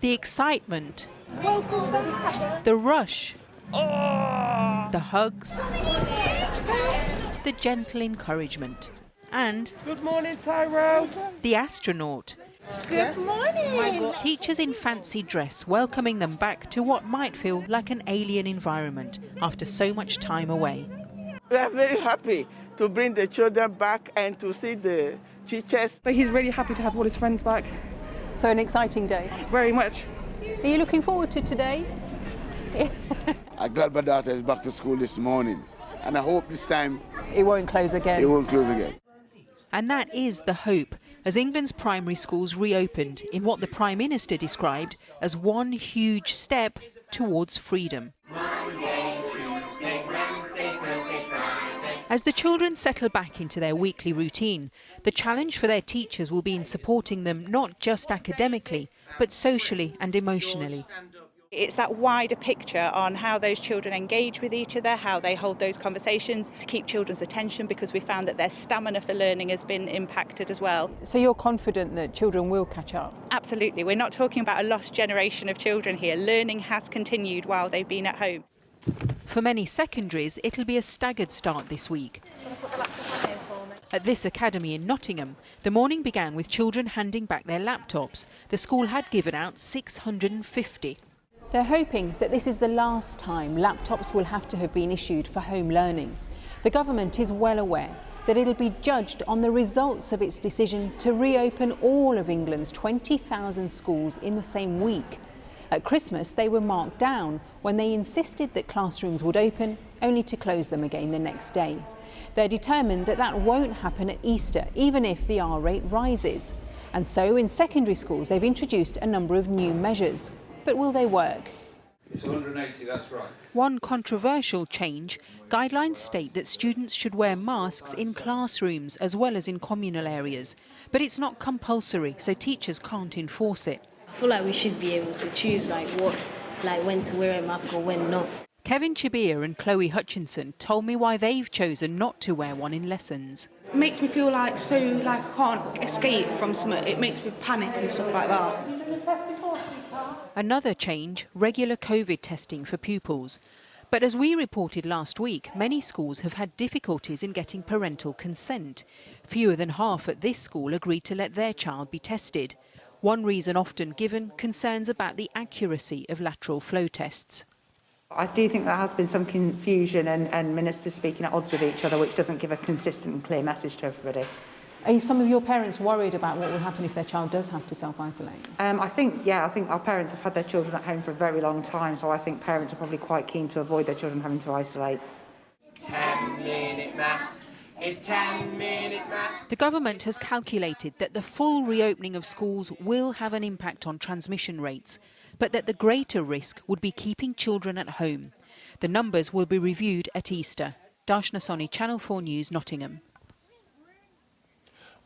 The excitement, the rush, the hugs, the gentle encouragement, and good morning, Tyro. The astronaut. Good morning. Teachers in fancy dress welcoming them back to what might feel like an alien environment after so much time away. We are very happy to bring the children back and to see the teachers. But he's really happy to have all his friends back. So an exciting day. Very much. Are you looking forward to today? I'm glad my daughter is back to school this morning, and I hope this time it won't close again. It won't close again. And that is the hope, as England's primary schools reopened in what the Prime Minister described as one huge step towards freedom. As the children settle back into their weekly routine, the challenge for their teachers will be in supporting them not just academically, but socially and emotionally. It's that wider picture on how those children engage with each other, how they hold those conversations to keep children's attention, because we found that their stamina for learning has been impacted as well. So you're confident that children will catch up? Absolutely. We're not talking about a lost generation of children here. Learning has continued while they've been at home. For many secondaries, it'll be a staggered start this week. At this academy in Nottingham, the morning began with children handing back their laptops. The school had given out 650. They're hoping that this is the last time laptops will have to have been issued for home learning. The government is well aware that it'll be judged on the results of its decision to reopen all of England's 20,000 schools in the same week. At Christmas, they were marked down when they insisted that classrooms would open, only to close them again the next day. They're determined that that won't happen at Easter, even if the R rate rises. And so in secondary schools, they've introduced a number of new measures. But will they work? It's 180, that's right. One controversial change, guidelines state that students should wear masks in classrooms as well as in communal areas. But it's not compulsory, so teachers can't enforce it. I feel like we should be able to choose when to wear a mask or when not. Kevin Chibia and Chloe Hutchinson told me why they've chosen not to wear one in lessons. It makes me feel like I can't escape from something. It makes me panic and stuff like that. Another change, regular COVID testing for pupils. But as we reported last week, many schools have had difficulties in getting parental consent. Fewer than half at this school agreed to let their child be tested. One reason often given, concerns about the accuracy of lateral flow tests. I do think there has been some confusion and ministers speaking at odds with each other, which doesn't give a consistent and clear message to everybody. Are some of your parents worried about what will happen if their child does have to self-isolate? I think our parents have had their children at home for a very long time, so I think parents are probably quite keen to avoid their children having to isolate. 10-minute maths. It's 10-minute maths. The government has calculated that the full reopening of schools will have an impact on transmission rates, but that the greater risk would be keeping children at home. The numbers will be reviewed at Easter. Darshna Soni, Channel 4 News, Nottingham.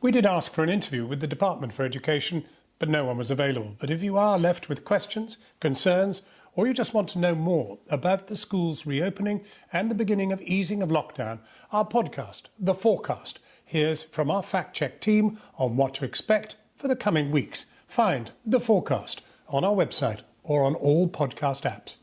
We did ask for an interview with the Department for Education, but no one was available. But if you are left with questions, concerns, or you just want to know more about the schools reopening and the beginning of easing of lockdown, our podcast, The Forecast, hears from our fact-check team on what to expect for the coming weeks. Find The Forecast on our website or on all podcast apps.